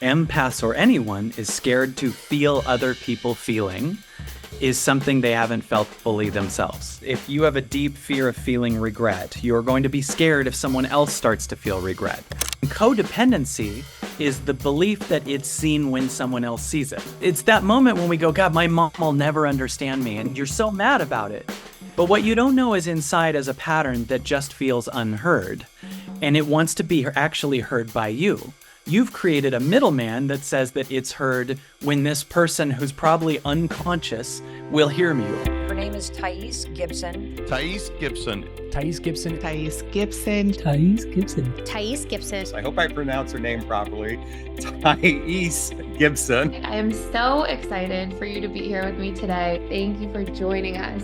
Empaths or anyone is scared to feel other people feeling is something they haven't felt fully themselves. If you have a deep fear of feeling regret, you're going to be scared if someone else starts to feel regret. Codependency is the belief that it's seen when someone else sees it. It's that moment when we go, God, my mom will never understand me, and you're so mad about it. But what you don't know is inside as a pattern that just feels unheard, and it wants to be actually heard by you. You've created a middleman that says that it's heard when this person who's probably unconscious will hear me. Her name is Thais Gibson. Thais Gibson. Thais Gibson. Thais Gibson. Thais Gibson. Thais Gibson. I hope I pronounce her name properly. Thais Gibson. I am so excited for you to be here with me today. Thank you for joining us.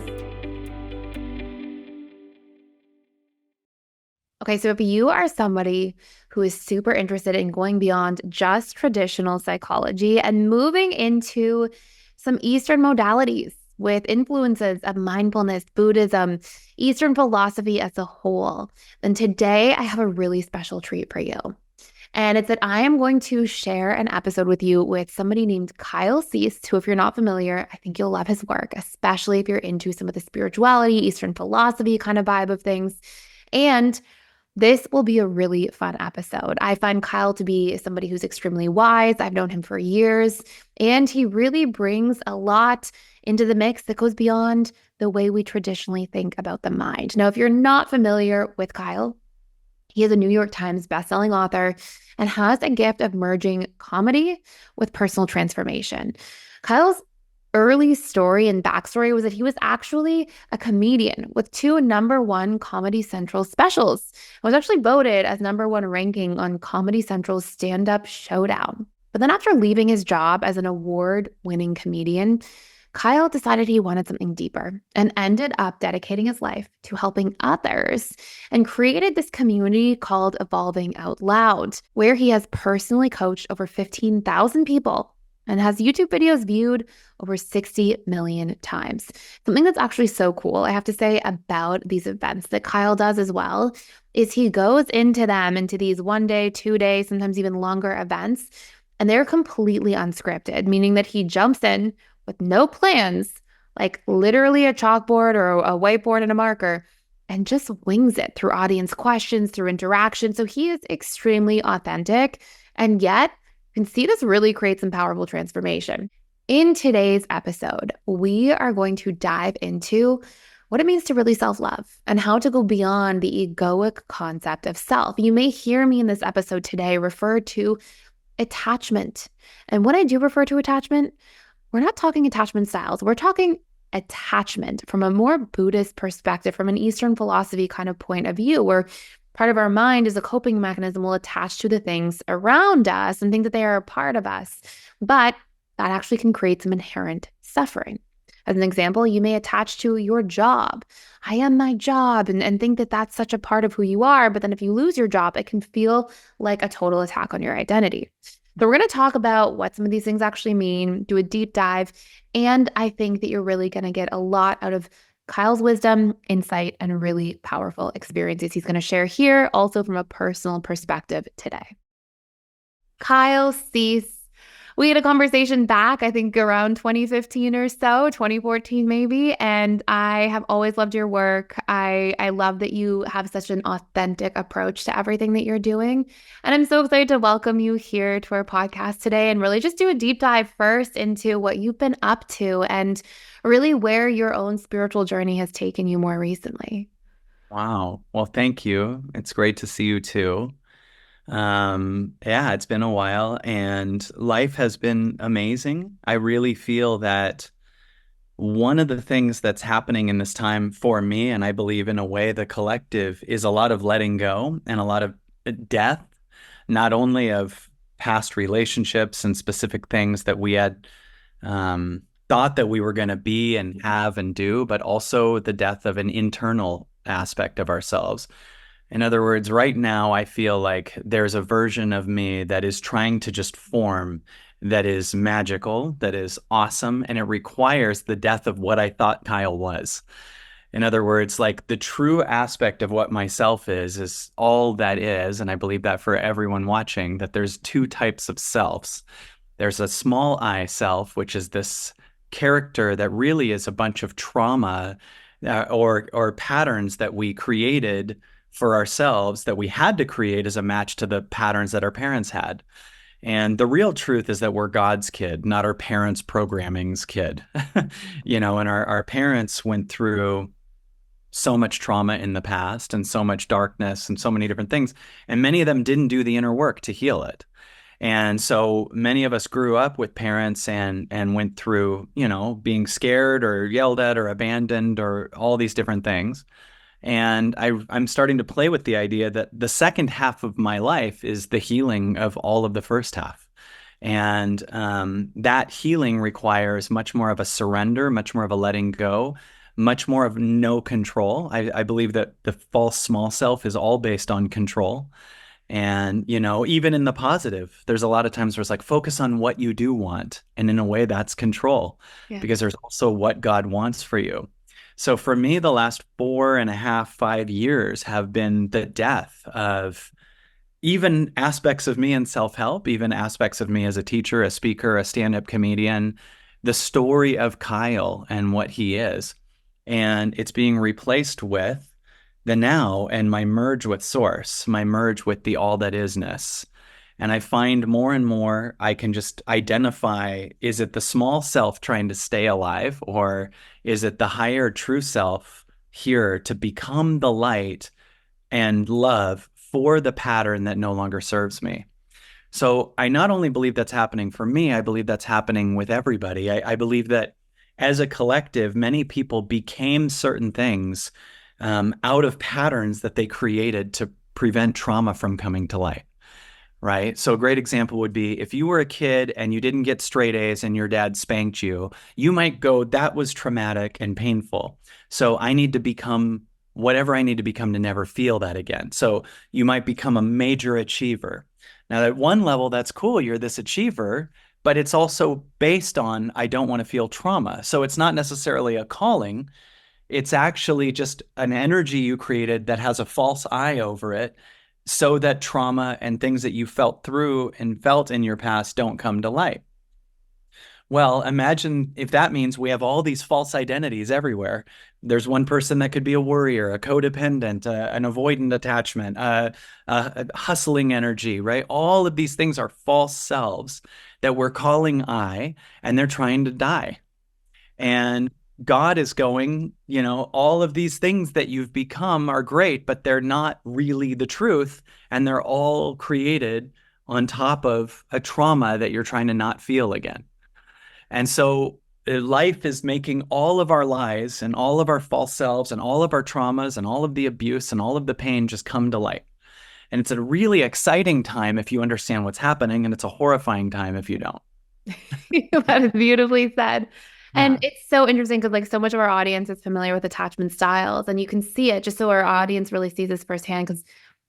Okay, so if you are somebody who is super interested in going beyond just traditional psychology and moving into some Eastern modalities with influences of mindfulness, Buddhism, Eastern philosophy as a whole, then today I have a really special treat for you. And it's that I am going to share an episode with you with somebody named Kyle Cease, who, if you're not familiar, I think you'll love his work, especially if you're into some of the spirituality, Eastern philosophy kind of vibe of things. And this will be a really fun episode. I find Kyle to be somebody who's extremely wise. I've known him for years, and he really brings a lot into the mix that goes beyond the way we traditionally think about the mind. Now, if you're not familiar with Kyle, he is a New York Times bestselling author and has a gift of merging comedy with personal transformation. Kyle's early story and backstory was that he was actually a comedian with 2 #1 Comedy Central specials. It was actually voted as #1 ranking on Comedy Central's Stand-Up Showdown. But then after leaving his job as an award-winning comedian, Kyle decided he wanted something deeper and ended up dedicating his life to helping others and created this community called Evolving Out Loud, where he has personally coached over 15,000 people and has YouTube videos viewed over 60 million times. Something that's actually so cool, I have to say, about these events that Kyle does as well, is he goes into these 1 day, 2 day, sometimes even longer events, and they're completely unscripted, meaning that he jumps in with no plans, like literally a chalkboard or a whiteboard and a marker, and just wings it through audience questions, through interaction. So he is extremely authentic, and yet you can see this really creates some powerful transformation. In today's episode, we are going to dive into what it means to really self-love and how to go beyond the egoic concept of self. You may hear me in this episode today refer to attachment. And when I do refer to attachment, we're not talking attachment styles. We're talking attachment from a more Buddhist perspective, from an Eastern philosophy kind of point of view, where part of our mind is a coping mechanism will attach to the things around us and think that they are a part of us. But that actually can create some inherent suffering. As an example, you may attach to your job. I am my job, and think that that's such a part of who you are. But then if you lose your job, it can feel like a total attack on your identity. So we're going to talk about what some of these things actually mean, do a deep dive, and I think that you're really going to get a lot out of Kyle's wisdom, insight, and really powerful experiences he's going to share here, also from a personal perspective today. Kyle Cease. We had a conversation back, I think around 2015 or so, 2014 maybe, and I have always loved your work. I love that you have such an authentic approach to everything that you're doing, and I'm so excited to welcome you here to our podcast today and really just do a deep dive first into what you've been up to and really where your own spiritual journey has taken you more recently. Wow. Well, thank you. It's great to see you too. Yeah, it's been a while and life has been amazing. I really feel that one of the things that's happening in this time for me, and I believe in a way the collective, is a lot of letting go and a lot of death, not only of past relationships and specific things that we had thought that we were going to be and have and do, but also the death of an internal aspect of ourselves. In other words, right now, I feel like there's a version of me that is trying to just form, that is magical, that is awesome, and it requires the death of what I thought Kyle was. In other words, like the true aspect of what myself is all that is. And I believe that for everyone watching, that there's two types of selves. There's a small I self, which is this character that really is a bunch of trauma or patterns that we created for ourselves that we had to create as a match to the patterns that our parents had. And the real truth is that we're God's kid, not our parents' programming's kid. And our parents went through so much trauma in the past and so much darkness and so many different things. And many of them didn't do the inner work to heal it. And so many of us grew up with parents and went through, being scared or yelled at or abandoned or all these different things. And I'm starting to play with the idea that the second half of my life is the healing of all of the first half. And that healing requires much more of a surrender, much more of a letting go, much more of no control. I believe that the false small self is all based on control. And, even in the positive, there's a lot of times where it's like, focus on what you do want. And in a way, that's control, because there's also what God wants for you. So for me, the last 4.5, 5 years have been the death of even aspects of me in self-help, even aspects of me as a teacher, a speaker, a stand-up comedian, the story of Kyle and what he is. And it's being replaced with the now and my merge with source, my merge with the all that isness. And I find more and more I can just identify, is it the small self trying to stay alive, or is it the higher true self here to become the light and love for the pattern that no longer serves me? So I not only believe that's happening for me, I believe that's happening with everybody. I believe that as a collective, many people became certain things out of patterns that they created to prevent trauma from coming to light, right? So a great example would be if you were a kid and you didn't get straight A's and your dad spanked you, you might go, that was traumatic and painful. So I need to become whatever I need to become to never feel that again. So you might become a major achiever. Now, at one level, that's cool. You're this achiever, but it's also based on, I don't want to feel trauma. So it's not necessarily a calling. It's actually just an energy you created that has a false I over it so that trauma and things that you felt through and felt in your past don't come to light. Well, imagine if that means we have all these false identities everywhere. There's one person that could be a worrier, a codependent, an avoidant attachment, a hustling energy, right? All of these things are false selves that we're calling I, and they're trying to die. And God is going, all of these things that you've become are great, but they're not really the truth. And they're all created on top of a trauma that you're trying to not feel again. And so life is making all of our lies and all of our false selves and all of our traumas and all of the abuse and all of the pain just come to light. And it's a really exciting time if you understand what's happening, and it's a horrifying time if you don't. That is beautifully said. And it's so interesting because so much of our audience is familiar with attachment styles, and you can see it just so our audience really sees this firsthand, because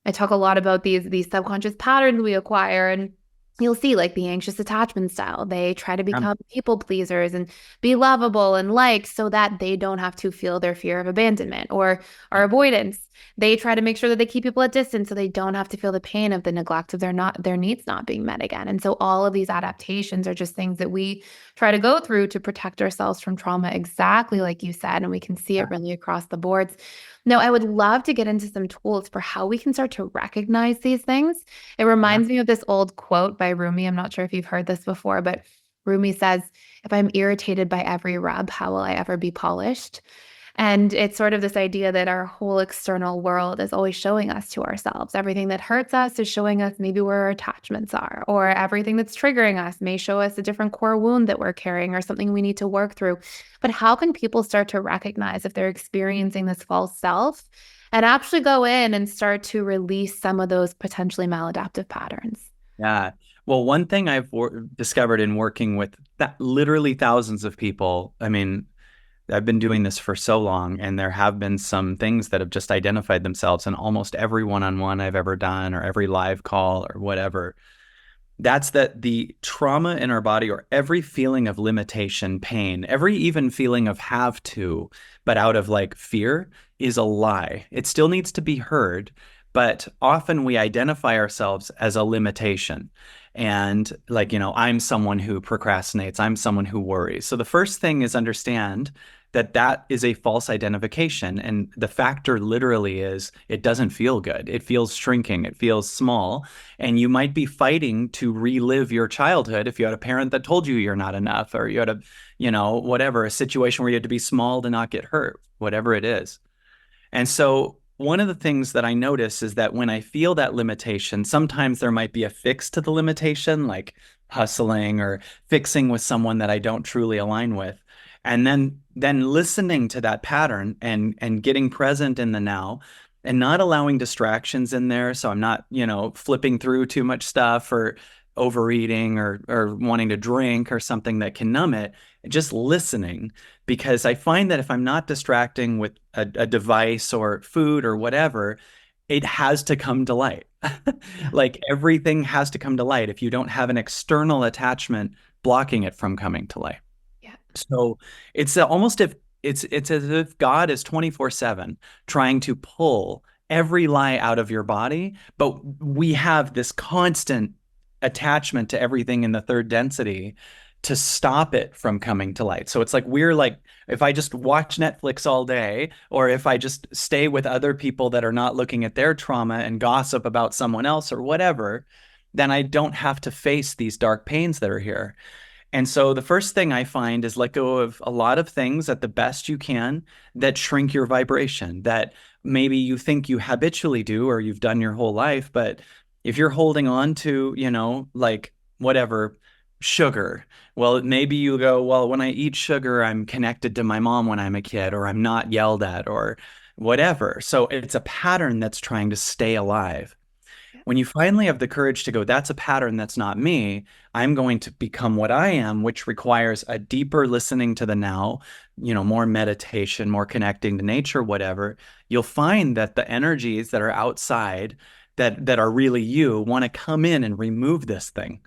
I talk a lot about these subconscious patterns we acquire, and you'll see the anxious attachment style. They try to become people pleasers and be lovable and liked so that they don't have to feel their fear of abandonment or avoidance. They try to make sure that they keep people at distance so they don't have to feel the pain of the neglect of their needs not being met again. And so all of these adaptations are just things that we try to go through to protect ourselves from trauma, exactly like you said, and we can see it really across the boards. Now, I would love to get into some tools for how we can start to recognize these things. It reminds me of this old quote by Rumi. I'm not sure if you've heard this before, but Rumi says, "If I'm irritated by every rub, how will I ever be polished?" And it's sort of this idea that our whole external world is always showing us to ourselves. Everything that hurts us is showing us maybe where our attachments are, or everything that's triggering us may show us a different core wound that we're carrying or something we need to work through. But how can people start to recognize if they're experiencing this false self and actually go in and start to release some of those potentially maladaptive patterns? Yeah. Well, one thing I've discovered in working with literally thousands of people, I've been doing this for so long, and there have been some things that have just identified themselves in almost every one-on-one I've ever done or every live call or whatever. That's that the trauma in our body, or every feeling of limitation, pain, every even feeling of have to, but out of like fear, is a lie. It still needs to be heard, but often we identify ourselves as a limitation. And like, I'm someone who procrastinates, I'm someone who worries. So the first thing is understand that that is a false identification. And the factor literally is it doesn't feel good. It feels shrinking, it feels small. And you might be fighting to relive your childhood if you had a parent that told you you're not enough, or you had whatever, a situation where you had to be small to not get hurt, whatever it is. And so one of the things that I notice is that when I feel that limitation, sometimes there might be a fix to the limitation, like hustling or fixing with someone that I don't truly align with. And then listening to that pattern and getting present in the now and not allowing distractions in there. So I'm not, flipping through too much stuff or overeating or wanting to drink or something that can numb it. Just listening, because I find that if I'm not distracting with a device or food or whatever, it has to come to light. Like everything has to come to light if you don't have an external attachment blocking it from coming to light. Yeah. So it's almost if it's as if God is 24/7 trying to pull every lie out of your body, but we have this constant attachment to everything in the third density to stop it from coming to light. So it's like we're like, if I just watch Netflix all day, or if I just stay with other people that are not looking at their trauma and gossip about someone else or whatever, then I don't have to face these dark pains that are here. And so the first thing I find is let go of a lot of things at the best you can that shrink your vibration, that maybe you think you habitually do or you've done your whole life. But if you're holding on to, like whatever, sugar, well, maybe you go, well, when I eat sugar, I'm connected to my mom when I'm a kid, or I'm not yelled at, or whatever. So it's a pattern that's trying to stay alive. When you finally have the courage to go, that's a pattern, that's not me. I'm going to become what I am, which requires a deeper listening to the now, more meditation, more connecting to nature, whatever. You'll find that the energies that are outside that are really you want to come in and remove this thing.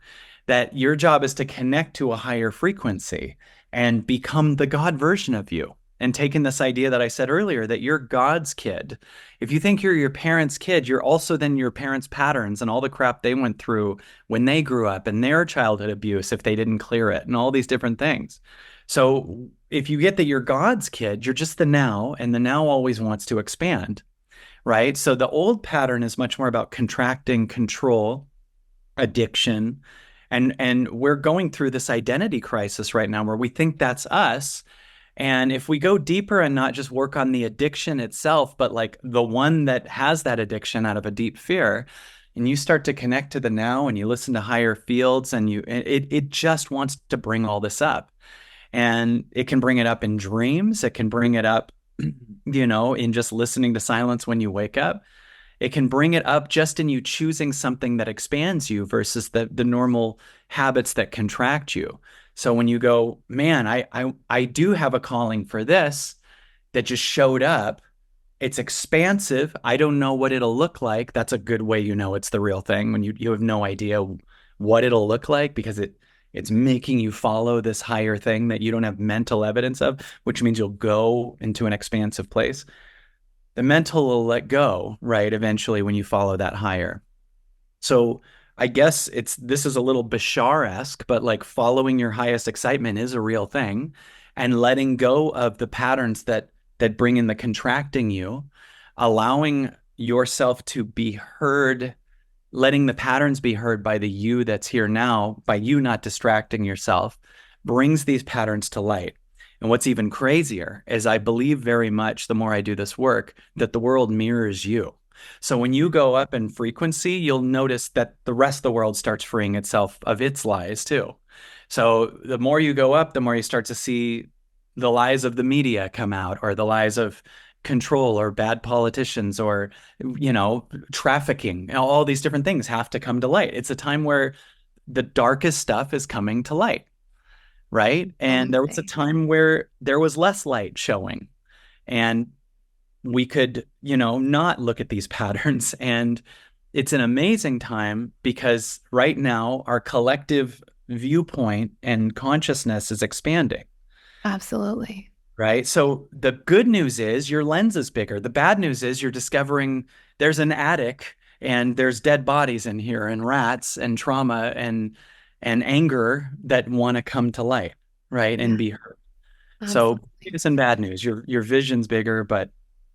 That your job is to connect to a higher frequency and become the God version of you. And taking this idea that I said earlier, that you're God's kid. If you think you're your parents' kid, you're also then your parents' patterns and all the crap they went through when they grew up, and their childhood abuse if they didn't clear it, and all these different things. So if you get that you're God's kid, you're just the now, and the now always wants to expand, right? So the old pattern is much more about contracting, control, addiction. And we're going through this identity crisis right now where we think that's us. And if we go deeper and not just work on the addiction itself, but like the one that has that addiction out of a deep fear, and you start to connect to the now and you listen to higher fields, and it just wants to bring all this up. And it can bring it up in dreams. It can bring it up, in just listening to silence when you wake up. It can bring it up just in you choosing something that expands you versus the normal habits that contract you. So when you go, man, I do have a calling for this that just showed up. It's expansive. I don't know what it'll look like. That's a good way it's the real thing, when you have no idea what it'll look like, because it's making you follow this higher thing that you don't have mental evidence of, which means you'll go into an expansive place. The mental will let go, right, eventually, when you follow that higher. So I guess this is a little Bashar-esque, but like following your highest excitement is a real thing, and letting go of the patterns that bring in the contracting you, allowing yourself to be heard, letting the patterns be heard by the you that's here now, by you not distracting yourself, brings these patterns to light. And what's even crazier is I believe very much, the more I do this work, that the world mirrors you. So when you go up in frequency, you'll notice that the rest of the world starts freeing itself of its lies too. So the more you go up, the more you start to see the lies of the media come out, or the lies of control, or bad politicians, or, trafficking. All these different things have to come to light. It's a time where the darkest stuff is coming to light. Right. And there was a time where there was less light showing, and we could, not look at these patterns. And it's an amazing time because right now our collective viewpoint and consciousness is expanding. Absolutely. Right. So the good news is your lens is bigger. The bad news is you're discovering there's an attic and there's dead bodies in here and rats and trauma and anger that want to come to light, right? And be heard. So Absolutely. good news and bad news. Your vision's bigger, but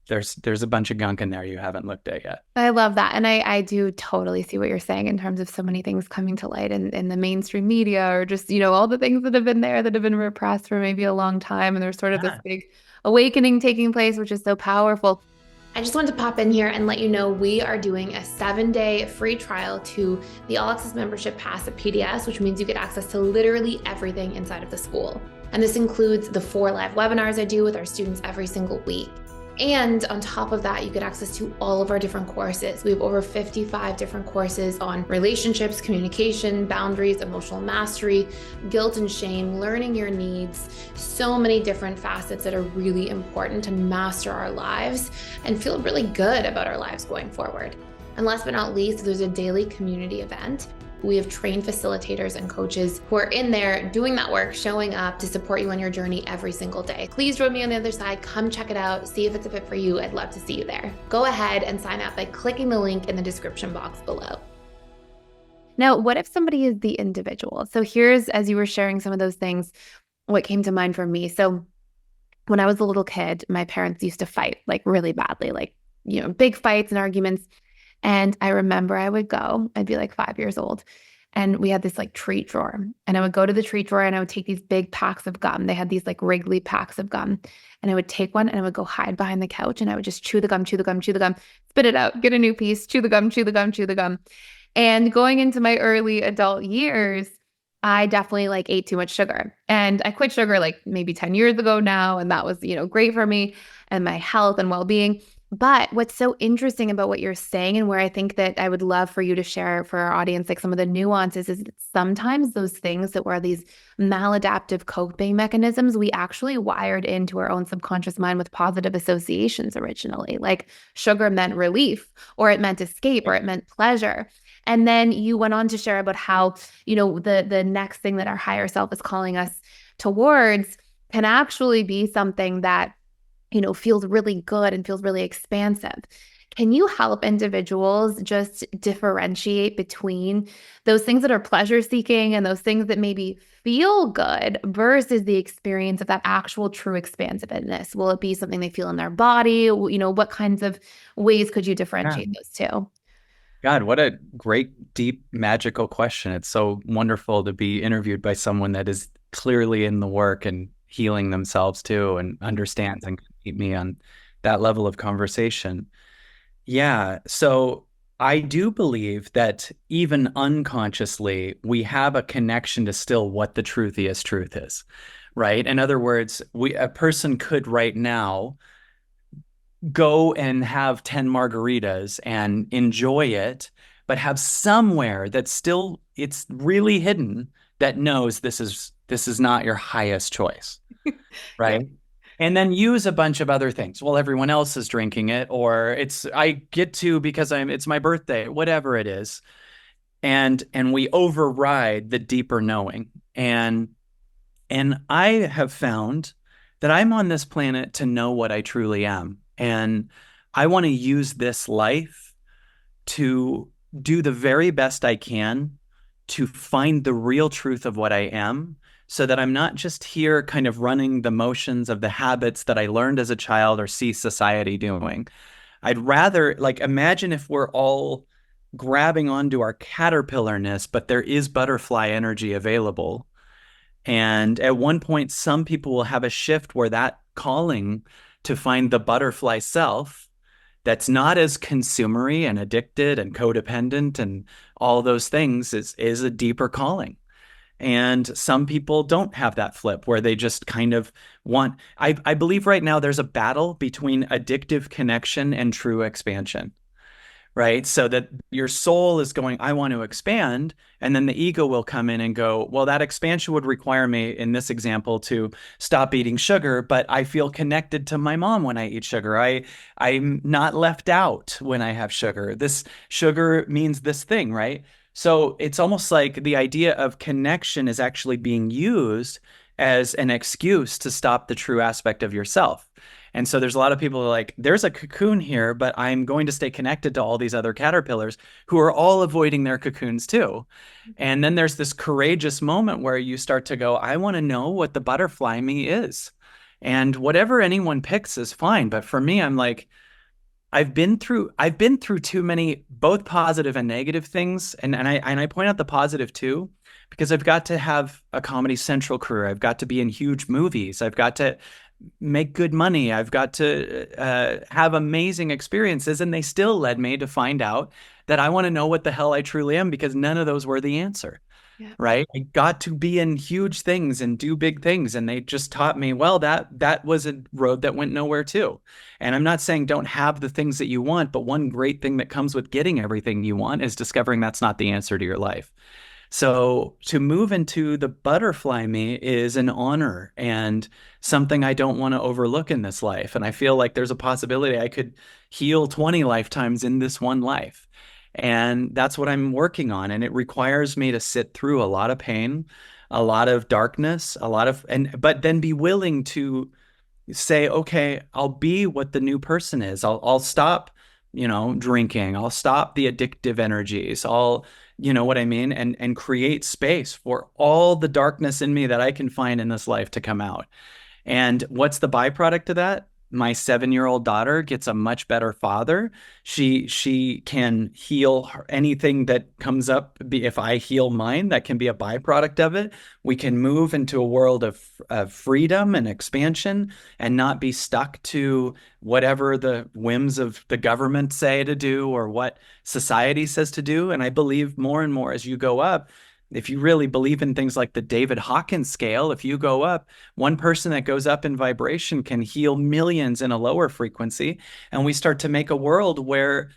there's a bunch of gunk in there you haven't looked at yet. I love that. And I do totally see what you're saying in terms of so many things coming to light in the mainstream media, or just, all the things that have been there that have been repressed for maybe a long time. And there's sort of this big awakening taking place, which is so powerful. I just wanted to pop in here and let you know we are doing a 7-day free trial to the All Access Membership Pass at PDS, which means you get access to literally everything inside of the school. And this includes the 4 live webinars I do with our students every single week. And on top of that, you get access to all of our different courses. We have over 55 different courses on relationships, communication, boundaries, emotional mastery, guilt and shame, learning your needs, so many different facets that are really important to master our lives and feel really good about our lives going forward. And last but not least, there's a daily community event. We have trained facilitators and coaches who are in there doing that work, showing up to support you on your journey every single day. Please join me on the other side. Come check it out. See if it's a fit for you. I'd love to see you there. Go ahead and sign up by clicking the link in the description box below. Now, what if somebody is the individual? So here's, as you were sharing some of those things, what came to mind for me. So when I was a little kid, my parents used to fight like really badly, like, big fights and arguments. And I remember I'd be like 5 years old, and we had this like treat drawer, and I would go to the treat drawer and I would take these big packs of gum. They had these like Wrigley packs of gum, and I would take one and I would go hide behind the couch and I would just chew the gum, chew the gum, chew the gum, spit it out, get a new piece, chew the gum, chew the gum, chew the gum. And going into my early adult years, I definitely like ate too much sugar, and I quit sugar like maybe 10 years ago now. And that was, great for me and my health and well-being. But what's so interesting about what you're saying, and where I think that I would love for you to share for our audience, like some of the nuances, is that sometimes those things that were these maladaptive coping mechanisms, we actually wired into our own subconscious mind with positive associations originally. Like sugar meant relief, or it meant escape, or it meant pleasure. And then you went on to share about how, the next thing that our higher self is calling us towards can actually be something that feels really good and feels really expansive. Can you help individuals just differentiate between those things that are pleasure seeking and those things that maybe feel good versus the experience of that actual true expansiveness? Will it be something they feel in their body? What kinds of ways could you differentiate those two? God, what a great, deep, magical question. It's so wonderful to be interviewed by someone that is clearly in the work and healing themselves too, and understands and can meet me on that level of conversation. Yeah. So I do believe that even unconsciously, we have a connection to still what the truthiest truth is, right? In other words, a person could right now go and have 10 margaritas and enjoy it, but have somewhere that's still, it's really hidden, that knows this is not your highest choice. Right. Yeah. And then use a bunch of other things. Well, everyone else is drinking it, or I get to because it's my birthday, whatever it is. And we override the deeper knowing. And I have found that I'm on this planet to know what I truly am. And I want to use this life to do the very best I can to find the real truth of what I am, so that I'm not just here kind of running the motions of the habits that I learned as a child or see society doing. I'd rather, imagine if we're all grabbing onto our caterpillarness, but there is butterfly energy available. And at one point, some people will have a shift where that calling to find the butterfly self that's not as consumery and addicted and codependent and all those things is a deeper calling. And some people don't have that flip where they just kind of want, I believe right now there's a battle between addictive connection and true expansion, right? So that your soul is going, I want to expand. And then the ego will come in and go, well, that expansion would require me, in this example, to stop eating sugar, but I feel connected to my mom when I eat sugar. I'm not left out when I have sugar. This sugar means this thing, right? So it's almost like the idea of connection is actually being used as an excuse to stop the true aspect of yourself. And so there's a lot of people who are like, there's a cocoon here, but I'm going to stay connected to all these other caterpillars who are all avoiding their cocoons too. And then there's this courageous moment where you start to go, I want to know what the butterfly me is. And whatever anyone picks is fine. But for me, I'm like, I've been through too many both positive and negative things. And I point out the positive too, because I've got to have a Comedy Central career. I've got to be in huge movies. I've got to make good money. I've got to have amazing experiences. And they still led me to find out that I want to know what the hell I truly am, because none of those were the answer. Yeah. Right. I got to be in huge things and do big things. And they just taught me, well, that was a road that went nowhere too. And I'm not saying don't have the things that you want, but one great thing that comes with getting everything you want is discovering that's not the answer to your life. So to move into the butterfly me is an honor and something I don't want to overlook in this life. And I feel like there's a possibility I could heal 20 lifetimes in this one life. And that's what I'm working on. And it requires me to sit through a lot of pain, a lot of darkness, but then be willing to say, okay, I'll be what the new person is. I'll stop, drinking. I'll stop the addictive energies. You know what I mean? And create space for all the darkness in me that I can find in this life to come out. And what's the byproduct of that? My 7-year-old daughter gets a much better father. She can heal anything that comes up. If I heal mine, that can be a byproduct of it. We can move into a world of freedom and expansion and not be stuck to whatever the whims of the government say to do or what society says to do. And I believe more and more as you go up, if you really believe in things like the David Hawkins scale, if you go up, one person that goes up in vibration can heal millions in a lower frequency. And we start to make a world where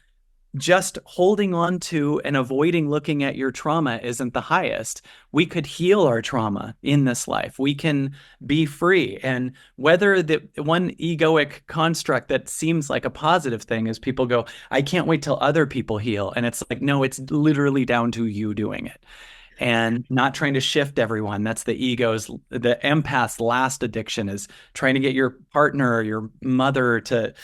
just holding on to and avoiding looking at your trauma isn't the highest. We could heal our trauma in this life. We can be free. And whether the one egoic construct that seems like a positive thing is people go, I can't wait till other people heal. And it's like, no, it's literally down to you doing it. And not trying to shift everyone. That's the empath's last addiction is trying to get your partner or your mother to,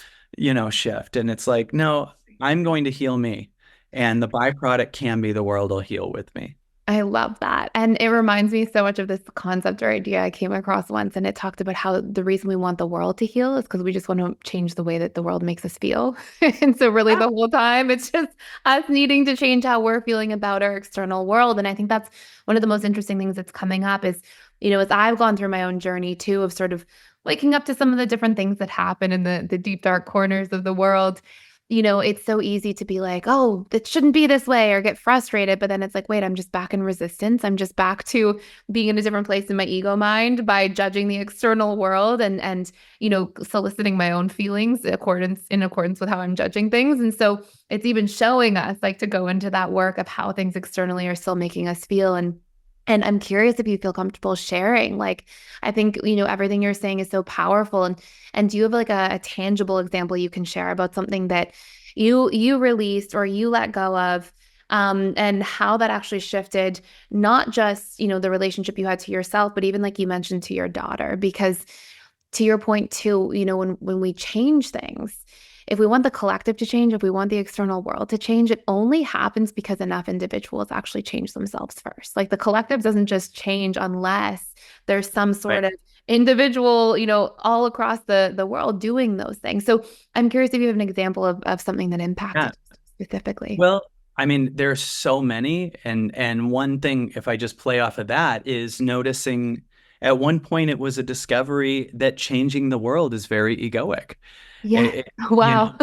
shift. And it's like, no, I'm going to heal me. And the byproduct can be the world will heal with me. I love that. And it reminds me so much of this concept or idea I came across once, and it talked about how the reason we want the world to heal is because we just want to change the way that the world makes us feel. And so really the whole time, it's just us needing to change how we're feeling about our external world. And I think that's one of the most interesting things that's coming up is, as I've gone through my own journey too, of sort of waking up to some of the different things that happen in the deep, dark corners of the world. It's so easy to be like, oh, it shouldn't be this way or get frustrated. But then it's like, wait, I'm just back in resistance. I'm just back to being in a different place in my ego mind by judging the external world and soliciting my own feelings in accordance with how I'm judging things. And so it's even showing us like to go into that work of how things externally are still making us feel. And I'm curious if you feel comfortable sharing. Like, I think, everything you're saying is so powerful. And do you have like a tangible example you can share about something that you released or you let go of, and how that actually shifted, not just, the relationship you had to yourself, but even like you mentioned to your daughter, because to your point too, when we change things, if we want the collective to change, if we want the external world to change, it only happens because enough individuals actually change themselves first. Like the collective doesn't just change unless there's some sort of individual, all across the world doing those things. So I'm curious if you have an example of something that impacted specifically. Well, I mean, there's so many. And one thing, if I just play off of that, is noticing at one point it was a discovery that changing the world is very egoic. Yeah. Wow.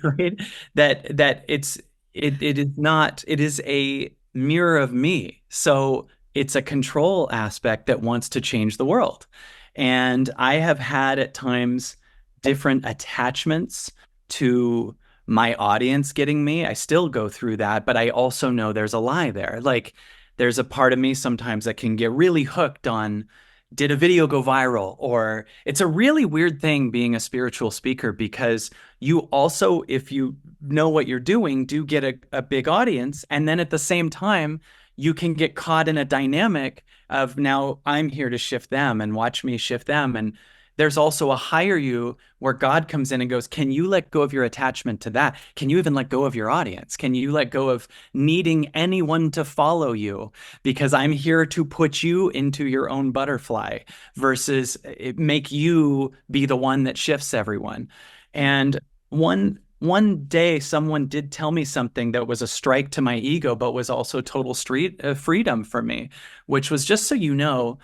Right? That it is not, it is a mirror of me. So it's a control aspect that wants to change the world. And I have had at times different attachments to my audience getting me. I still go through that, but I also know there's a lie there. Like there's a part of me sometimes that can get really hooked on, did a video go viral? Or it's a really weird thing being a spiritual speaker, because you also, if you know what you're doing, do get a big audience. And then at the same time, you can get caught in a dynamic of, now I'm here to shift them and watch me shift them. And there's also a higher you where God comes in and goes, can you let go of your attachment to that? Can you even let go of your audience? Can you let go of needing anyone to follow you? Because I'm here to put you into your own butterfly versus make you be the one that shifts everyone. And one day someone did tell me something that was a strike to my ego, but was also total freedom for me, which was, just so you know,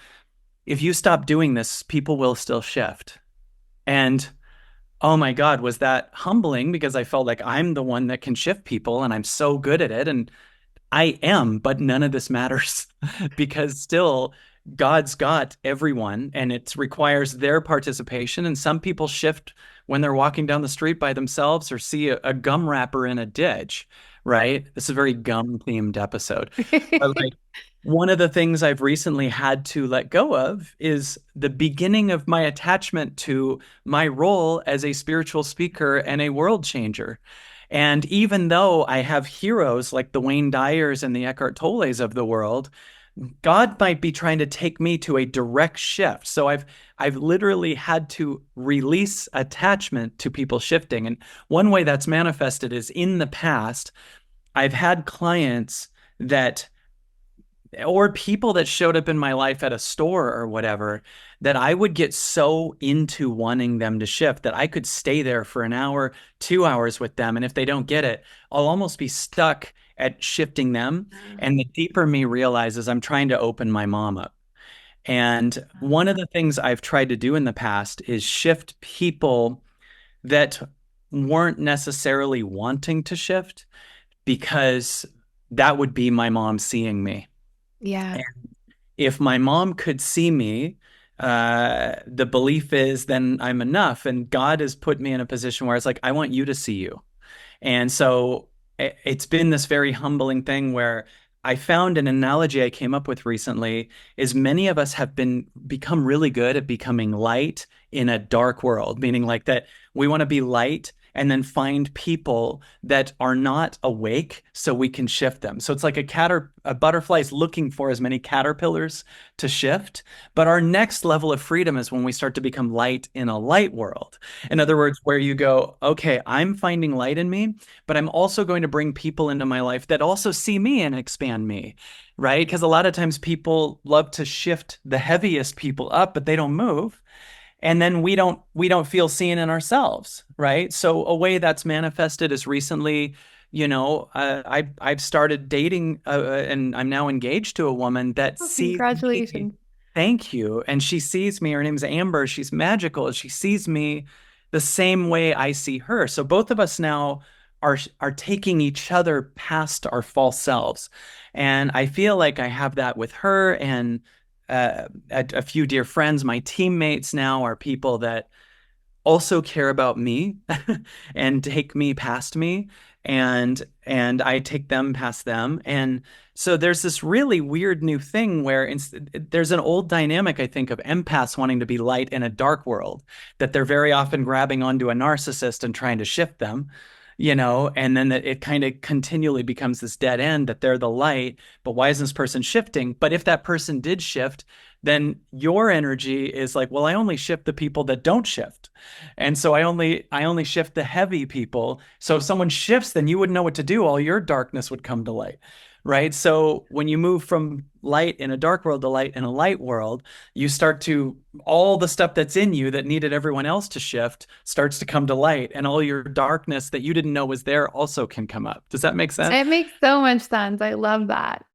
if you stop doing this, people will still shift. And oh my God, was that humbling, because I felt like I'm the one that can shift people and I'm so good at it. And I am, but none of this matters because still God's got everyone and it requires their participation. And some people shift when they're walking down the street by themselves or see a gum wrapper in a ditch, right? This is a very gum themed episode. But like, one of the things I've recently had to let go of is the beginning of my attachment to my role as a spiritual speaker and a world changer. And even though I have heroes like the Wayne Dyers and the Eckhart Tolles of the world, God might be trying to take me to a direct shift. So I've literally had to release attachment to people shifting. And one way that's manifested is, in the past, I've had clients that, or people that showed up in my life at a store or whatever, that I would get so into wanting them to shift that I could stay there for an hour, 2 hours with them. And if they don't get it, I'll almost be stuck at shifting them. And the deeper me realizes I'm trying to open my mom up. And one of the things I've tried to do in the past is shift people that weren't necessarily wanting to shift, because that would be my mom seeing me. Yeah. And if my mom could see me, the belief is then I'm enough. And God has put me in a position where it's like, I want you to see you. And so it's been this very humbling thing where I found an analogy I came up with recently is, many of us have become really good at becoming light in a dark world, meaning like that we want to be light and then find people that are not awake so we can shift them. So it's like a butterfly is looking for as many caterpillars to shift. But our next level of freedom is when we start to become light in a light world. In other words, where you go, okay, I'm finding light in me, but I'm also going to bring people into my life that also see me and expand me, right? Because a lot of times people love to shift the heaviest people up, but they don't move. And then we don't feel seen in ourselves, right? So a way that's manifested is recently, I've started dating and I'm now engaged to a woman that sees congratulations. me. Thank you. And she sees me. Her name's Amber. She's magical. She sees me the same way I see her. So both of us now are taking each other past our false selves. And I feel like I have that with her and a few dear friends. My teammates now are people that also care about me and take me past me, and I take them past them. And so there's this really weird new thing where there's an old dynamic, I think, of empaths wanting to be light in a dark world, that they're very often grabbing onto a narcissist and trying to shift them, and then it kind of continually becomes this dead end that they're the light, but why isn't this person shifting? But if that person did shift, then your energy is like, well, I only shift the people that don't shift. And so I only shift the heavy people. So if someone shifts, then you wouldn't know what to do. All your darkness would come to light. Right. So when you move from light in a dark world to light in a light world, you start to, all the stuff that's in you that needed everyone else to shift starts to come to light, and all your darkness that you didn't know was there also can come up. Does that make sense? It makes so much sense. I love that.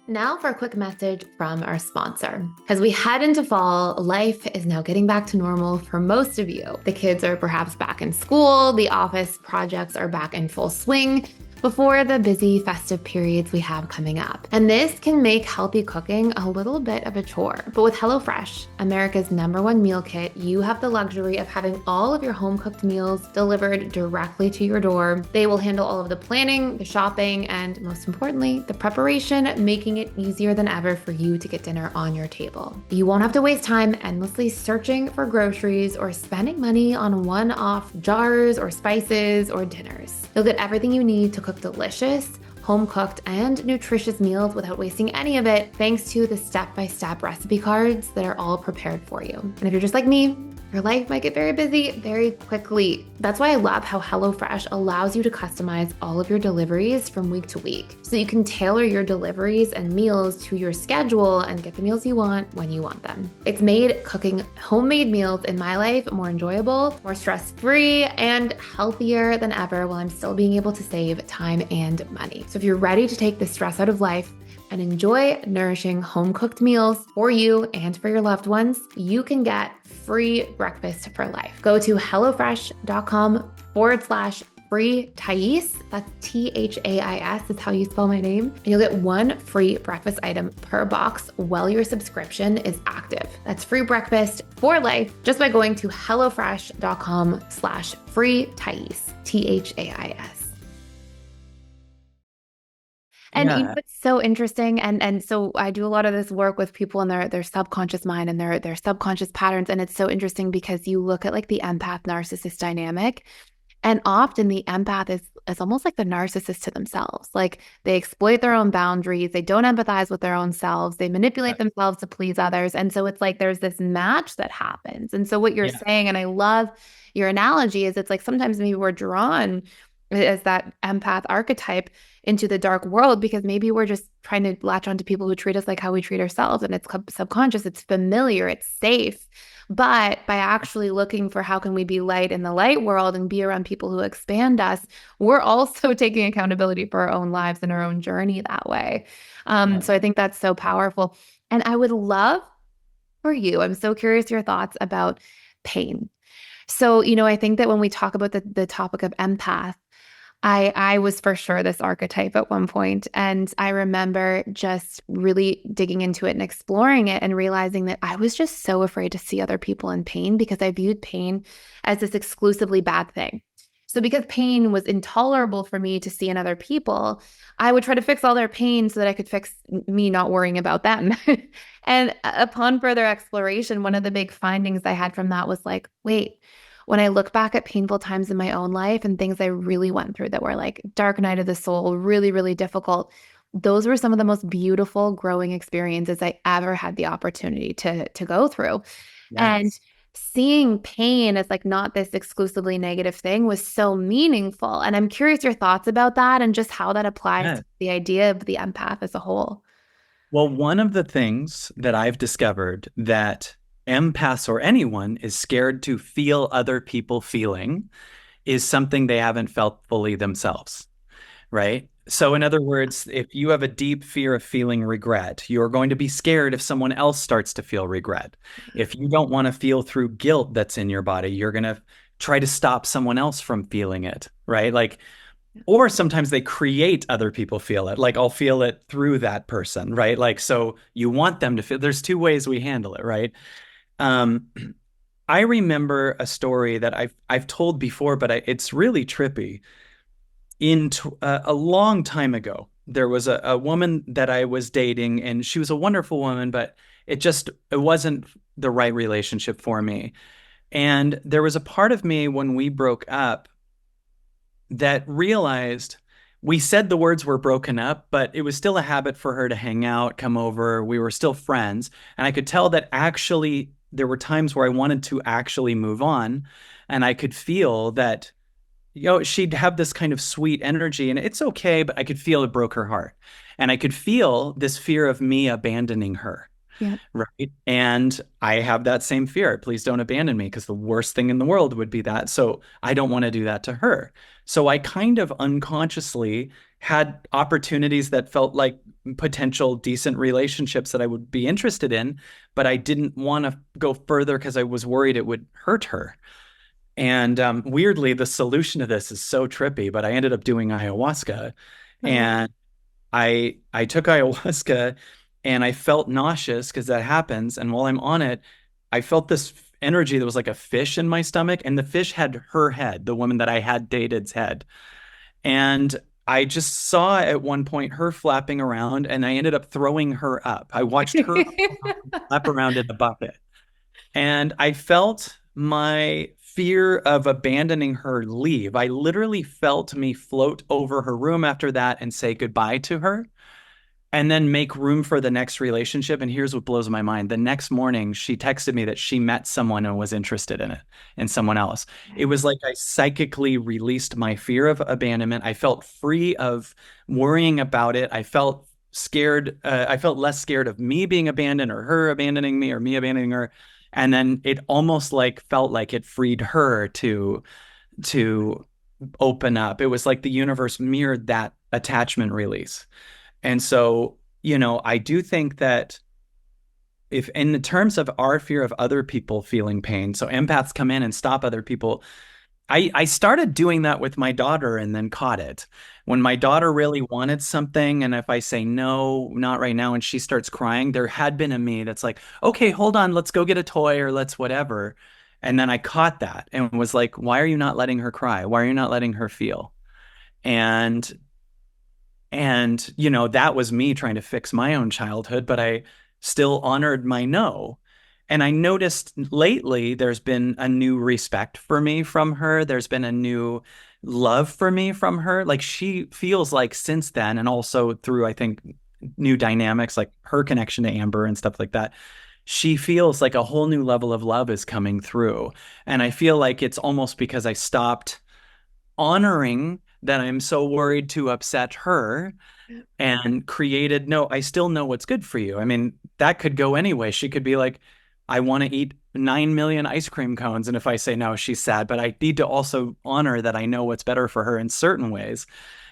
Now for a quick message from our sponsor. As we head into fall, life is now getting back to normal for most of you. The kids are perhaps back in school, the office projects are back in full swing, before the busy festive periods we have coming up. And this can make healthy cooking a little bit of a chore. But with HelloFresh, America's #1 meal kit, you have the luxury of having all of your home cooked meals delivered directly to your door. They will handle all of the planning, the shopping, and most importantly, the preparation, making it easier than ever for you to get dinner on your table. You won't have to waste time endlessly searching for groceries or spending money on one-off jars or spices or dinners. You'll get everything you need to cook delicious, home-cooked, and nutritious meals without wasting any of it, thanks to the step-by-step recipe cards that are all prepared for you. And if you're just like me, your life might get very busy very quickly. That's why I love how HelloFresh allows you to customize all of your deliveries from week to week. So you can tailor your deliveries and meals to your schedule and get the meals you want when you want them. It's made cooking homemade meals in my life more enjoyable, more stress-free, and healthier than ever while I'm still being able to save time and money. So if you're ready to take the stress out of life and enjoy nourishing home-cooked meals for you and for your loved ones, you can get free breakfast for life. Go to HelloFresh.com/free Thais. That's THAIS is how you spell my name. And you'll get one free breakfast item per box while your subscription is active. That's free breakfast for life just by going to HelloFresh.com/free Thais, THAIS. And you know, it's so interesting. And so I do a lot of this work with people in their subconscious mind and their subconscious patterns. And it's so interesting because you look at like the empath narcissist dynamic, and often the empath is almost like the narcissist to themselves. Like they exploit their own boundaries. They don't empathize with their own selves. They manipulate themselves to please others. And so it's like there's this match that happens. And so what you're saying, and I love your analogy, is it's like sometimes maybe we're drawn as that empath archetype into the dark world because maybe we're just trying to latch onto people who treat us like how we treat ourselves, and it's subconscious, it's familiar, it's safe. But by actually looking for how can we be light in the light world and be around people who expand us, we're also taking accountability for our own lives and our own journey that way. So I think that's so powerful. And I would love for you, I'm so curious your thoughts about pain. So, you know, I think that when we talk about the topic of empath, I was for sure this archetype at one point, and I remember just really digging into it and exploring it and realizing that I was just so afraid to see other people in pain because I viewed pain as this exclusively bad thing. So because pain was intolerable for me to see in other people, I would try to fix all their pain so that I could fix me not worrying about them. And upon further exploration, one of the big findings I had from that was like, wait, when I look back at painful times in my own life and things I really went through that were like dark night of the soul, really, really difficult, those were some of the most beautiful growing experiences I ever had the opportunity to go through. Yes. And seeing pain as like not this exclusively negative thing was so meaningful. And I'm curious your thoughts about that and just how that applies to the idea of the empath as a whole. Well, one of the things that I've discovered that empaths or anyone is scared to feel other people feeling is something they haven't felt fully themselves, right? So in other words, if you have a deep fear of feeling regret, you're going to be scared if someone else starts to feel regret. If you don't want to feel through guilt that's in your body, you're going to try to stop someone else from feeling it, right? Like, or sometimes they create other people feel it. Like I'll feel it through that person, right? Like, so you want them to feel, there's two ways we handle it, right? I remember a story that I've told before, but it's really trippy. A long time ago, there was a woman that I was dating, and she was a wonderful woman, but it wasn't the right relationship for me. And there was a part of me when we broke up that realized we said the words were broken up, but it was still a habit for her to hang out, come over. We were still friends. And I could tell that actually there were times where I wanted to actually move on, and I could feel that, you know, she'd have this kind of sweet energy and it's okay, but I could feel it broke her heart. And I could feel this fear of me abandoning her. Yeah. Right. And I have that same fear. Please don't abandon me, because the worst thing in the world would be that. So I don't want to do that to her. So I kind of unconsciously had opportunities that felt like potential decent relationships that I would be interested in, but I didn't want to go further because I was worried it would hurt her. And weirdly, the solution to this is so trippy, but I ended up doing ayahuasca. And I took ayahuasca and I felt nauseous because that happens. And while I'm on it, I felt this energy that was like a fish in my stomach. And the fish had her head, the woman that I had dated's head. And I just saw at one point her flapping around and I ended up throwing her up. I watched her flap around in the bucket. And I felt my fear of abandoning her leave. I literally felt me float over her room after that and say goodbye to her and then make room for the next relationship. And here's what blows my mind. The next morning, she texted me that she met someone and was interested in it, in someone else. It was like I psychically released my fear of abandonment. I felt free of worrying about it. I felt scared. I felt less scared of me being abandoned or her abandoning me or me abandoning her. And then it almost like felt like it freed her to open up. It was like the universe mirrored that attachment release. And so, I do think that if in the terms of our fear of other people feeling pain, so empaths come in and stop other people. I started doing that with my daughter and then caught it. When my daughter really wanted something, and if I say no, not right now, and she starts crying, there had been a me that's like, okay, hold on, let's go get a toy or let's whatever. And then I caught that and was like, why are you not letting her cry? Why are you not letting her feel? And that was me trying to fix my own childhood, but I still honored my no. And I noticed lately there's been a new respect for me from her. There's been a new love for me from her. Like she feels like since then, and also through, I think, new dynamics, like her connection to Amber and stuff like that, she feels like a whole new level of love is coming through. And I feel like it's almost because I stopped honoring that I'm so worried to upset her and created, no, I still know what's good for you. I mean, that could go anyway. She could be like, I want to eat 9 million ice cream cones. And if I say no, she's sad. But I need to also honor that I know what's better for her in certain ways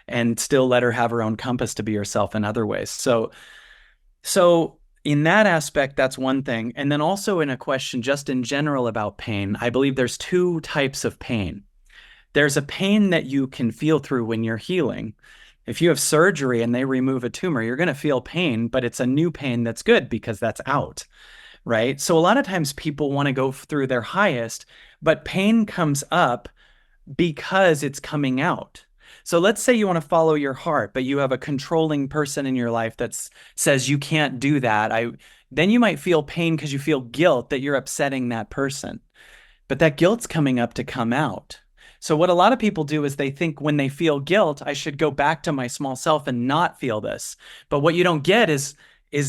and still let her have her own compass to be herself in other ways. So in that aspect, that's one thing. And then also in a question just in general about pain, I believe there's two types of pain. There's a pain that you can feel through when you're healing. If you have surgery and they remove a tumor, you're going to feel pain, but it's a new pain that's good because that's out, right? So a lot of times people want to go through their highest, but pain comes up because it's coming out. So let's say you want to follow your heart, but you have a controlling person in your life that says you can't do that. Then you might feel pain because you feel guilt that you're upsetting that person. But that guilt's coming up to come out. So what a lot of people do is they think when they feel guilt, I should go back to my small self and not feel this. But what you don't get is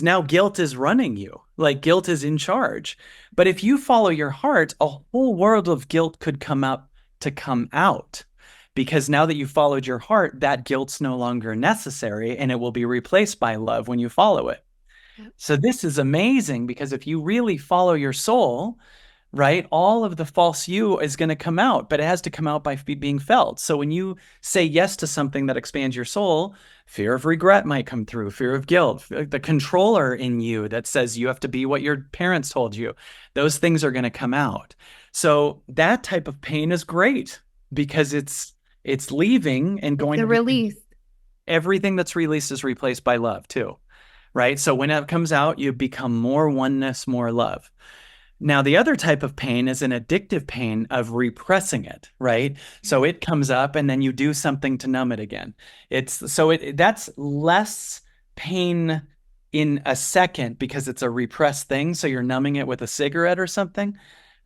now guilt is running you. Like guilt is in charge. But if you follow your heart, a whole world of guilt could come up to come out. Because now that you followed your heart, that guilt's no longer necessary and it will be replaced by love when you follow it. So this is amazing because if you really follow your soul, right, all of the false you is going to come out, but it has to come out by being felt. So when you say yes to something that expands your soul, fear of regret might come through, fear of guilt, the controller in you that says you have to be what your parents told you. Those things are going to come out. So that type of pain is great because it's leaving and going to release. Everything that's released is replaced by love too, right? So when it comes out, you become more oneness, more love. Now, the other type of pain is an addictive pain of repressing it, right? So it comes up and then you do something to numb it again. That's less pain in a second because it's a repressed thing. So you're numbing it with a cigarette or something,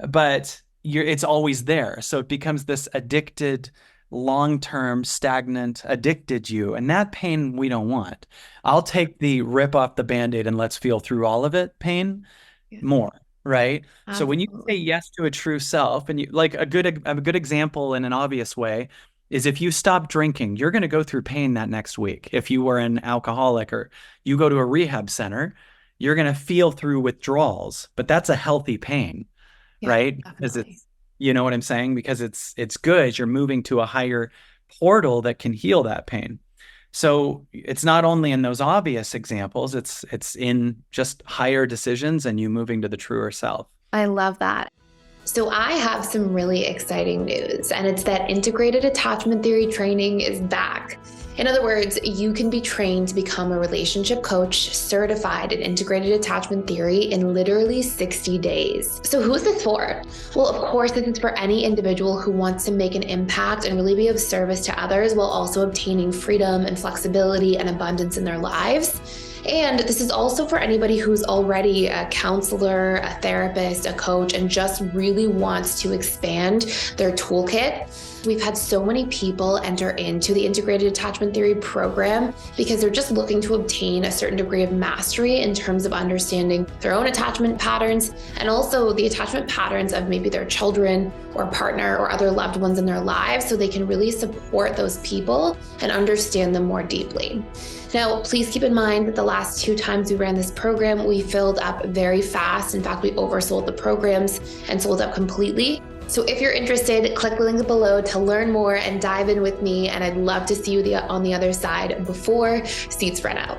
but it's always there. So it becomes this addicted, long-term, stagnant, addicted you. And that pain we don't want. I'll take the rip off the Band-Aid and let's feel through all of it pain more. Right. Absolutely. So when you say yes to a true self, and you like a good example in an obvious way is if you stop drinking, you're going to go through pain that next week. If you were an alcoholic or you go to a rehab center, you're going to feel through withdrawals, but that's a healthy pain, right? Because you know what I'm saying? Because it's good. You're moving to a higher portal that can heal that pain. So it's not only in those obvious examples, it's in just higher decisions and you moving to the truer self. I love that. So I have some really exciting news, and it's that integrated attachment theory training is back. In other words, you can be trained to become a relationship coach certified in integrated attachment theory in literally 60 days. So who is this for? Well, of course, this is for any individual who wants to make an impact and really be of service to others while also obtaining freedom and flexibility and abundance in their lives. And this is also for anybody who's already a counselor, a therapist, a coach, and just really wants to expand their toolkit. We've had so many people enter into the integrated attachment theory program because they're just looking to obtain a certain degree of mastery in terms of understanding their own attachment patterns and also the attachment patterns of maybe their children or partner or other loved ones in their lives, so they can really support those people and understand them more deeply. Now, please keep in mind that the last 2 times we ran this program, we filled up very fast. In fact, we oversold the programs and sold out completely. So if you're interested, click the link below to learn more and dive in with me. And I'd love to see you on the other side before seats run out.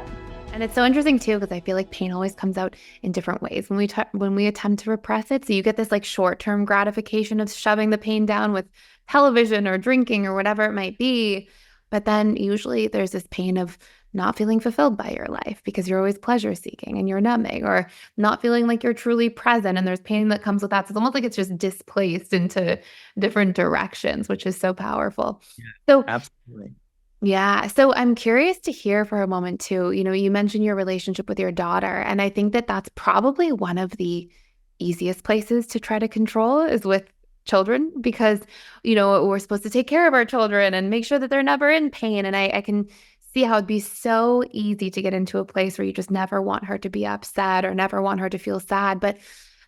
And it's so interesting too, because I feel like pain always comes out in different ways when we attempt to repress it. So you get this like short-term gratification of shoving the pain down with television or drinking or whatever it might be. But then usually there's this pain of not feeling fulfilled by your life because you're always pleasure seeking and you're numbing, or not feeling like you're truly present. And there's pain that comes with that. So it's almost like it's just displaced into different directions, which is so powerful. Yeah, so absolutely. Yeah. So I'm curious to hear for a moment too, you mentioned your relationship with your daughter, and I think that that's probably one of the easiest places to try to control is with children, because, we're supposed to take care of our children and make sure that they're never in pain. And I can see how it'd be so easy to get into a place where you just never want her to be upset or never want her to feel sad. But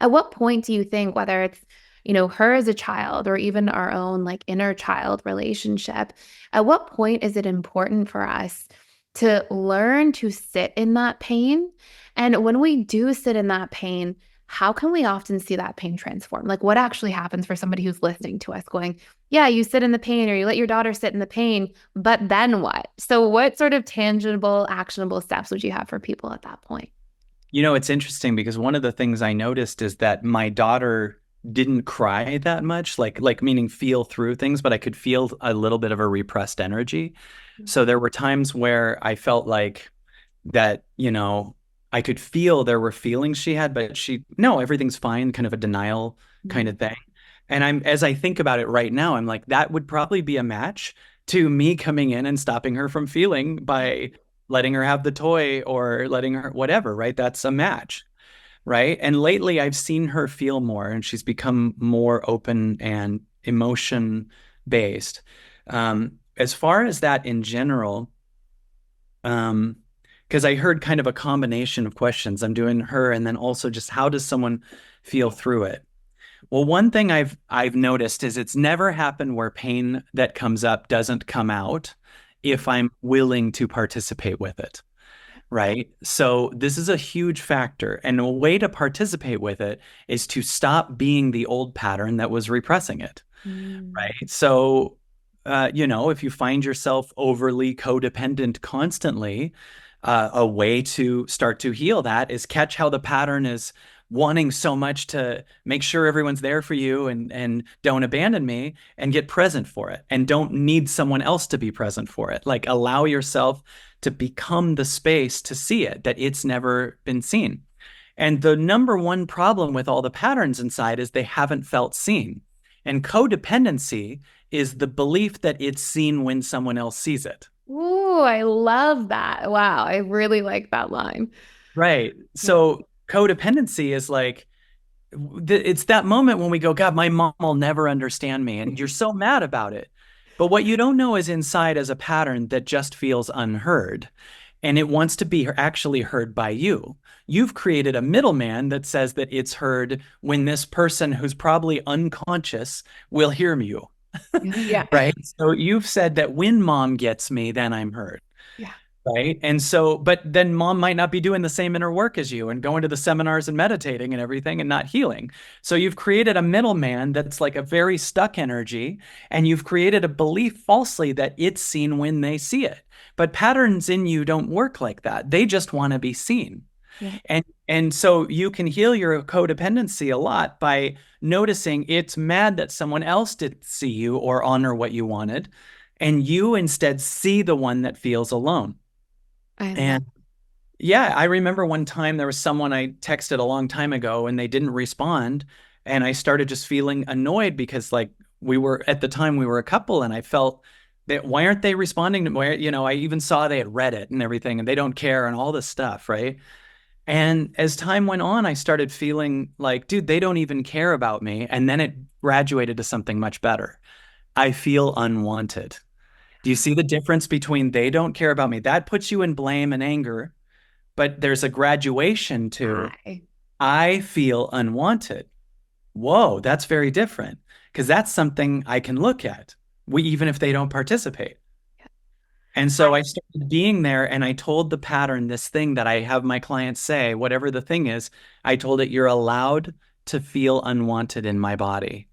at what point do you think, whether it's, her as a child or even our own like inner child relationship, at what point is it important for us to learn to sit in that pain? And when we do sit in that pain, how can we often see that pain transform? Like what actually happens for somebody who's listening to us going, yeah, you sit in the pain or you let your daughter sit in the pain, but then what? So what sort of tangible, actionable steps would you have for people at that point? It's interesting because one of the things I noticed is that my daughter didn't cry that much, like meaning feel through things, but I could feel a little bit of a repressed energy. So there were times where I felt like that, I could feel there were feelings she had, but no, everything's fine, kind of a denial kind of thing. And as I think about it right now, I'm like, that would probably be a match to me coming in and stopping her from feeling by letting her have the toy or letting her whatever, right? That's a match, right? And lately I've seen her feel more and she's become more open and emotion based. As far as that in general, because I heard kind of a combination of questions. I'm doing her and then also just how does someone feel through it? Well, one thing I've noticed is it's never happened where pain that comes up doesn't come out if I'm willing to participate with it, right? So this is a huge factor. And a way to participate with it is to stop being the old pattern that was repressing it, right? So, if you find yourself overly codependent constantly, a way to start to heal that is catch how the pattern is wanting so much to make sure everyone's there for you and don't abandon me, and get present for it and don't need someone else to be present for it. Like allow yourself to become the space to see it, that it's never been seen. And the number one problem with all the patterns inside is they haven't felt seen. And codependency is the belief that it's seen when someone else sees it. Ooh, I love that. Wow. I really like that line. Right. So codependency is like, it's that moment when we go, God, my mom will never understand me. And you're so mad about it. But what you don't know is inside is a pattern that just feels unheard. And it wants to be actually heard by you. You've created a middleman that says that it's heard when this person who's probably unconscious will hear you. Yeah. Right. So you've said that when mom gets me, then I'm heard. Yeah. Right. And so, but then mom might not be doing the same inner work as you and going to the seminars and meditating and everything and not healing. So you've created a middleman that's like a very stuck energy, and you've created a belief falsely that it's seen when they see it. But patterns in you don't work like that. They just want to be seen. Yeah. And so you can heal your codependency a lot by noticing it's mad that someone else didn't see you or honor what you wanted. And you instead see the one that feels alone. I love. And yeah, I remember one time there was someone I texted a long time ago and they didn't respond. And I started just feeling annoyed because like at the time we were a couple and I felt that why aren't they responding to where, I even saw they had read it and everything and they don't care and all this stuff, right? And as time went on, I started feeling like, dude, they don't even care about me. And then it graduated to something much better. I feel unwanted. Do you see the difference between they don't care about me? That puts you in blame and anger, but there's a graduation to I. I feel unwanted. Whoa, that's very different because that's something I can look at, even if they don't participate. And so I started being there and I told the pattern this thing that I have my clients say, whatever the thing is, I told it, you're allowed to feel unwanted in my body.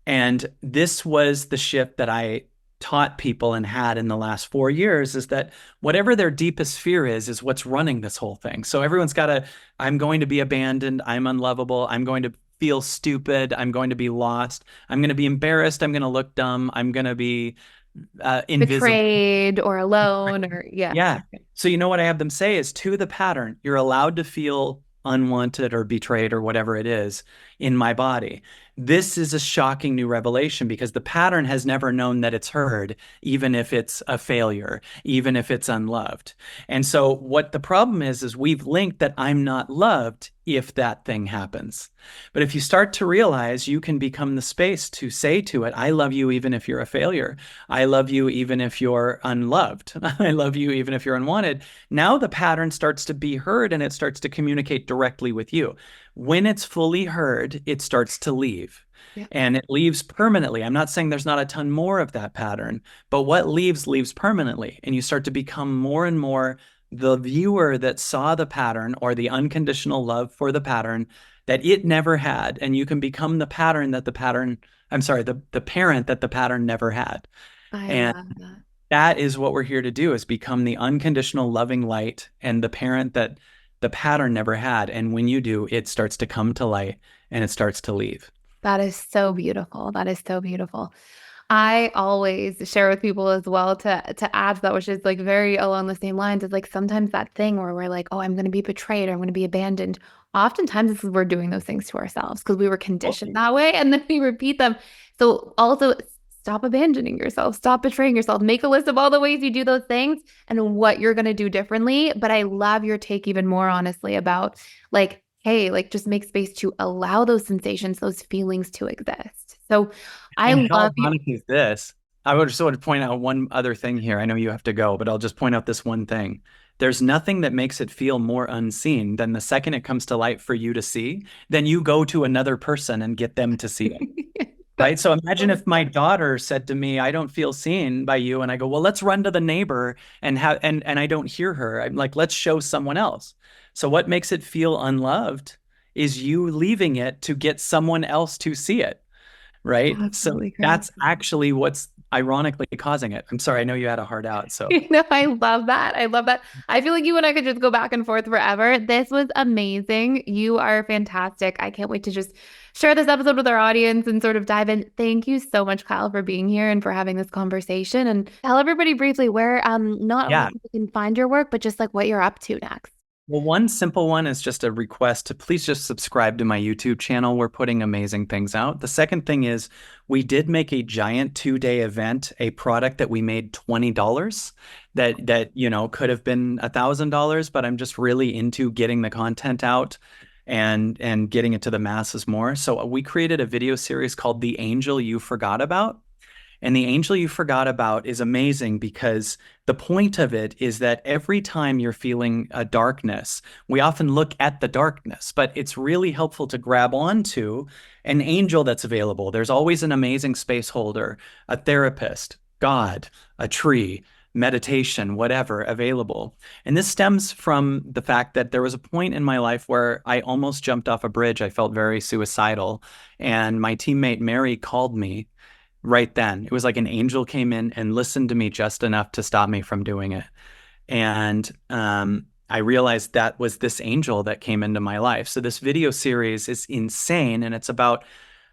And this was the shift that I taught people and had in the last 4 years is that whatever their deepest fear is what's running this whole thing. So everyone's got I'm going to be abandoned. I'm unlovable. I'm going to feel stupid. I'm going to be lost. I'm going to be embarrassed. I'm going to look dumb. I'm going to be invisible. Betrayed or alone or yeah. Yeah. So you know what I have them say is to the pattern, you're allowed to feel unwanted or betrayed or whatever it is in my body. This is a shocking new revelation because the pattern has never known that it's heard, even if it's a failure, even if it's unloved. And so what the problem is we've linked that I'm not loved if that thing happens. But if you start to realize you can become the space to say to it, I love you even if you're a failure. I love you even if you're unloved. I love you even if you're unwanted. Now the pattern starts to be heard and it starts to communicate directly with you. When it's fully heard, it starts to leave. Yeah. And it leaves permanently. I'm not saying there's not a ton more of that pattern, but what leaves permanently. And you start to become more and more the viewer that saw the pattern or the unconditional love for the pattern that it never had. And you can become the pattern that the parent that the pattern never had. I And love that. that is what we're here to do is become the unconditional loving light and the parent that the pattern never had. And when you do, it starts to come to light and it starts to leave. That is so beautiful. That is so beautiful. I always share with people as well to add to that, which is like very along the same lines. It's like sometimes that thing where we're like, oh, I'm going to be betrayed or I'm going to be abandoned. Oftentimes this is we're doing those things to ourselves because we were conditioned that way and then we repeat them. So also stop abandoning yourself, stop betraying yourself, make a list of all the ways you do those things and what you're going to do differently. But I love your take even more honestly about like, hey, like just make space to allow those sensations, those feelings to exist. So I And how love you. ironic is this? I would just want to point out one other thing here. I know you have to go, but I'll just point out this one thing. There's nothing that makes it feel more unseen than the second it comes to light for you to see, then you go to another person and get them to see it. Right. So imagine if my daughter said to me, I don't feel seen by you. And I go, well, let's run to the neighbor and and I don't hear her. I'm like, let's show someone else. So what makes it feel unloved is you leaving it to get someone else to see it. Right. So Absolutely correct. that's actually what's ironically causing it. I'm sorry. I know you had a heart out. So I love that. I love that. I feel like you and I could just go back and forth forever. This was amazing. You are fantastic. I can't wait to just share this episode with our audience and sort of dive in. Thank you so much, Kyle, for being here and for having this conversation. And tell everybody briefly where not only people can find your work, but just like what you're up to next. Well, one simple one is just a request to please just subscribe to my YouTube channel. We're putting amazing things out. The second thing is we did make a giant 2-day event, a product that we made $20 that could have been $1,000, but I'm just really into getting the content out and getting it to the masses more. So we created a video series called The Angel You Forgot About. And the angel you forgot about is amazing because the point of it is that every time you're feeling a darkness, we often look at the darkness, but it's really helpful to grab onto an angel that's available. There's always an amazing space holder, a therapist, God, a tree, meditation, whatever available. And this stems from the fact that there was a point in my life where I almost jumped off a bridge. I felt very suicidal. And my teammate Mary called me right then. It was like an angel came in and listened to me just enough to stop me from doing it. And I realized that was this angel that came into my life. So this video series is insane, and it's about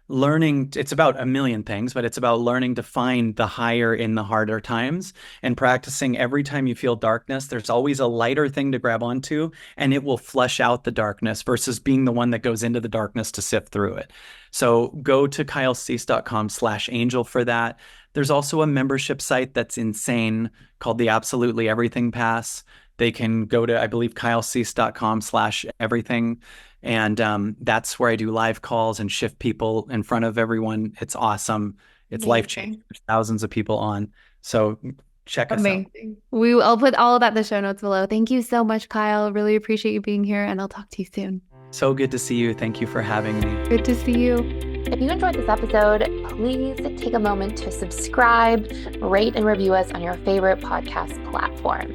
learning. It's about a million things, but it's about learning to find the higher in the harder times and practicing every time you feel darkness. There's always a lighter thing to grab onto, and it will flush out the darkness versus being the one that goes into the darkness to sift through it. So go to kylecease.com/angel for that. There's also a membership site that's insane called the Absolutely Everything Pass. They can go to, I believe, kylecease.com/everything. And that's where I do live calls and shift people in front of everyone. It's awesome. It's life-changing. There's thousands of people on. So check us out. Amazing. I'll put all of that in the show notes below. Thank you so much, Kyle. Really appreciate you being here, and I'll talk to you soon. So good to see you. Thank you for having me. Good to see you. If you enjoyed this episode, please take a moment to subscribe, rate, and review us on your favorite podcast platform.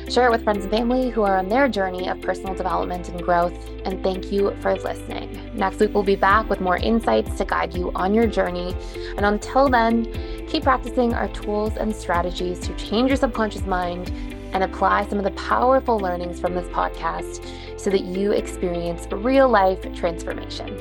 Share it with friends and family who are on their journey of personal development and growth, and thank you for listening. Next week, we'll be back with more insights to guide you on your journey. And until then, keep practicing our tools and strategies to change your subconscious mind and apply some of the powerful learnings from this podcast so that you experience real life transformation.